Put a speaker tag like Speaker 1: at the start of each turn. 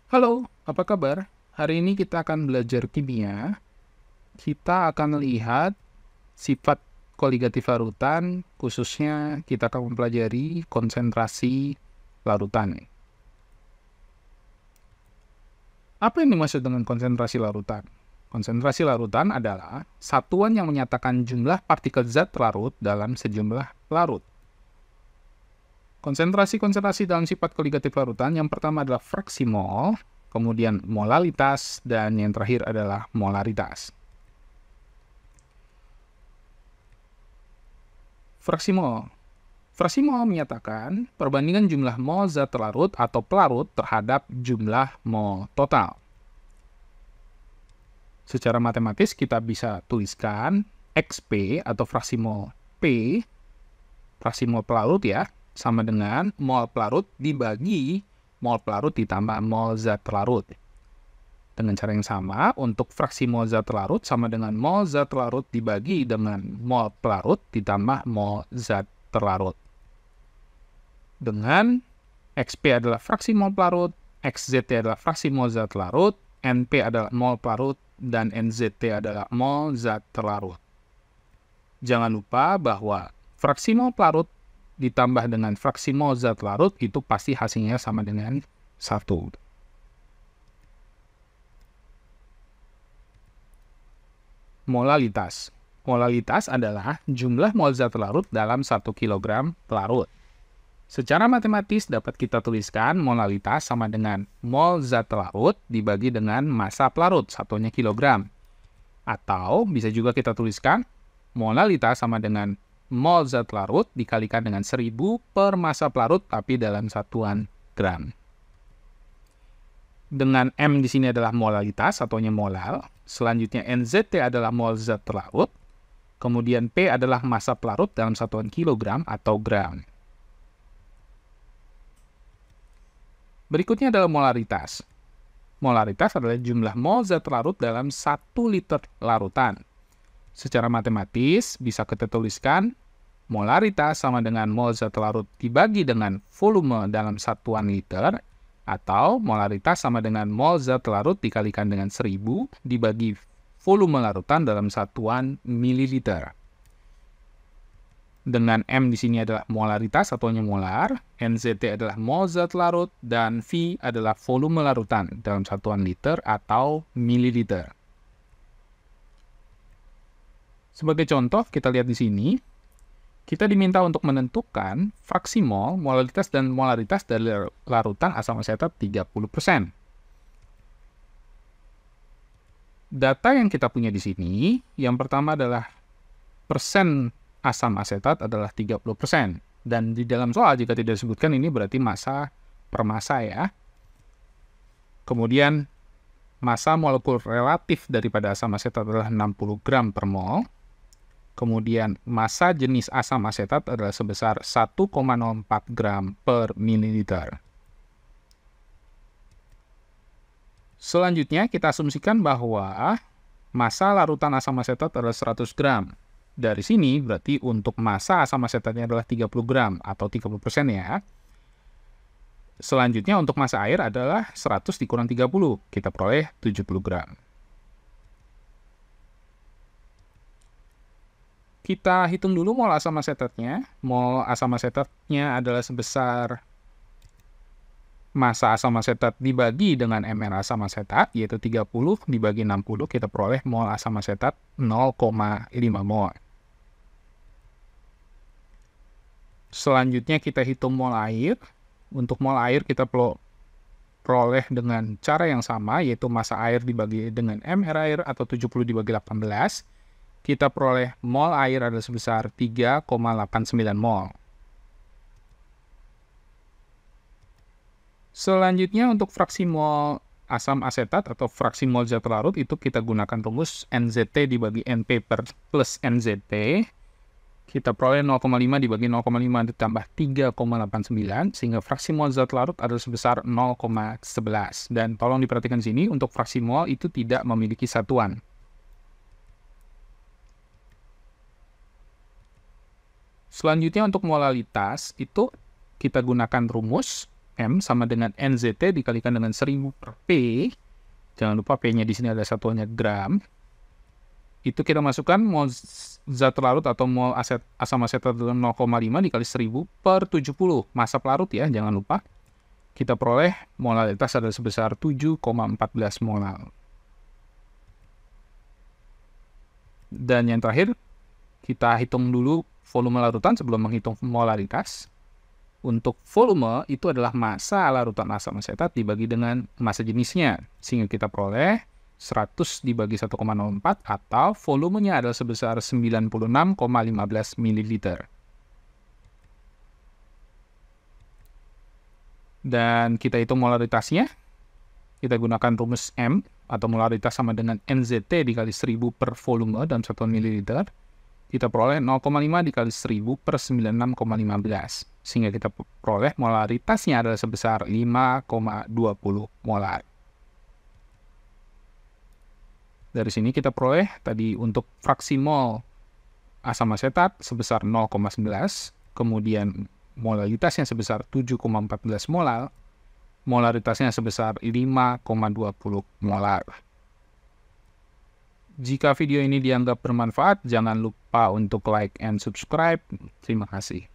Speaker 1: Halo, apa kabar? Hari ini kita akan belajar kimia. Kita akan lihat sifat koligatif larutan, khususnya kita akan mempelajari konsentrasi larutan. Apa yang dimaksud dengan konsentrasi larutan? Konsentrasi larutan adalah satuan yang menyatakan jumlah partikel zat larut dalam sejumlah larut. Konsentrasi-konsentrasi dalam sifat koligatif larutan yang pertama adalah fraksi mol, kemudian molalitas, dan yang terakhir adalah molaritas. Fraksi mol. Fraksi mol menyatakan perbandingan jumlah mol zat larut atau pelarut terhadap jumlah mol total. Secara matematis kita bisa tuliskan XP atau fraksi mol P, fraksi mol pelarut ya, sama dengan mol pelarut dibagi mol pelarut ditambah mol zat larut. Dengan cara yang sama, untuk fraksi mol zat larut sama dengan mol zat larut dibagi dengan mol pelarut ditambah mol zat larut. Dengan XP adalah fraksi mol pelarut, XZT adalah fraksi mol zat larut, NP adalah mol pelarut, dan NZT adalah mol zat larut. Jangan lupa bahwa fraksi mol pelarut ditambah dengan fraksi mol zat larut itu pasti hasilnya sama dengan 1. Molalitas. Molalitas adalah jumlah mol zat larut dalam 1 kg pelarut. Secara matematis dapat kita tuliskan molalitas sama dengan mol zat larut dibagi dengan massa pelarut, satunya kilogram. Atau bisa juga kita tuliskan molalitas sama dengan mol zat larut dikalikan dengan 1000 per massa pelarut tapi dalam satuan gram. Dengan M di sini adalah molalitas, satunya molal. Selanjutnya NZT adalah mol zat larut. Kemudian P adalah massa pelarut dalam satuan kilogram atau gram. Berikutnya adalah molaritas. Molaritas adalah jumlah mol zat larut dalam 1 liter larutan. Secara matematis bisa kita tuliskan molaritas sama dengan mol zat larut dibagi dengan volume dalam satuan liter, atau molaritas sama dengan mol zat larut dikalikan dengan 1000 dibagi volume larutan dalam satuan mililiter. Dengan M di sini adalah molaritas, satunya molar, NZT adalah mol zat larut, dan V adalah volume larutan dalam satuan liter atau mililiter. Sebagai contoh, kita lihat di sini, kita diminta untuk menentukan fraksi mol, molalitas, dan molaritas dari larutan asam asetat 30%. Data yang kita punya di sini, yang pertama adalah persen asam asetat adalah 30%. Dan di dalam soal, jika tidak disebutkan, ini berarti massa per massa ya. Kemudian, massa molekul relatif daripada asam asetat adalah 60 gram per mol. Kemudian, massa jenis asam asetat adalah sebesar 1,04 gram per mililiter. Selanjutnya, kita asumsikan bahwa massa larutan asam asetat adalah 100 gram. Dari sini, berarti untuk massa asam asetatnya adalah 30 gram, atau 30% ya. Selanjutnya, untuk massa air adalah 100 dikurang 30. Kita peroleh 70 gram. Kita hitung dulu mol asam asetatnya. Mol asam asetatnya adalah sebesar massa asam asetat dibagi dengan mR asam asetat, yaitu 30 dibagi 60, kita peroleh mol asam asetat 0,5 mol. Selanjutnya kita hitung mol air. Untuk mol air kita peroleh dengan cara yang sama, yaitu massa air dibagi dengan mR air atau 70 dibagi 18. Kita peroleh mol air adalah sebesar 3,89 mol. Selanjutnya untuk fraksi mol asam asetat atau fraksi mol zat larut itu kita gunakan rumus NZT dibagi NP plus NZT. Kita peroleh 0,5 dibagi 0,5 ditambah 3,89 sehingga fraksi mol zat larut adalah sebesar 0,11. Dan tolong diperhatikan di sini untuk fraksi mol itu tidak memiliki satuan. Selanjutnya untuk molalitas itu kita gunakan rumus M sama dengan NZT dikalikan dengan 1000 per P. Jangan lupa P-nya di sini ada satuannya gram. Itu kita masukkan mol zat larut atau mol asam asetat 0,5 dikali 1000 per 70. Massa pelarut ya, jangan lupa. Kita peroleh molaritas adalah sebesar 7,14 molar. Dan yang terakhir, kita hitung dulu volume larutan sebelum menghitung molaritas. Untuk volume, itu adalah massa larutan asam asetat dibagi dengan massa jenisnya. Sehingga kita peroleh 100 dibagi 1,04 atau volumenya adalah sebesar 96,15 ml. Dan kita hitung molaritasnya. Kita gunakan rumus M atau molaritas sama dengan NZT dikali 1000 per volume dalam 1 ml. Kita peroleh 0,5 dikali 1000 per 96,15. Sehingga kita peroleh molaritasnya adalah sebesar 5,20 molar. Dari sini kita peroleh tadi untuk fraksi mol asam asetat sebesar 0,11, kemudian molaritasnya sebesar 7,14 molar, molaritasnya sebesar 5,20 molar. Jika video ini dianggap bermanfaat, jangan lupa untuk like and subscribe. Terima kasih.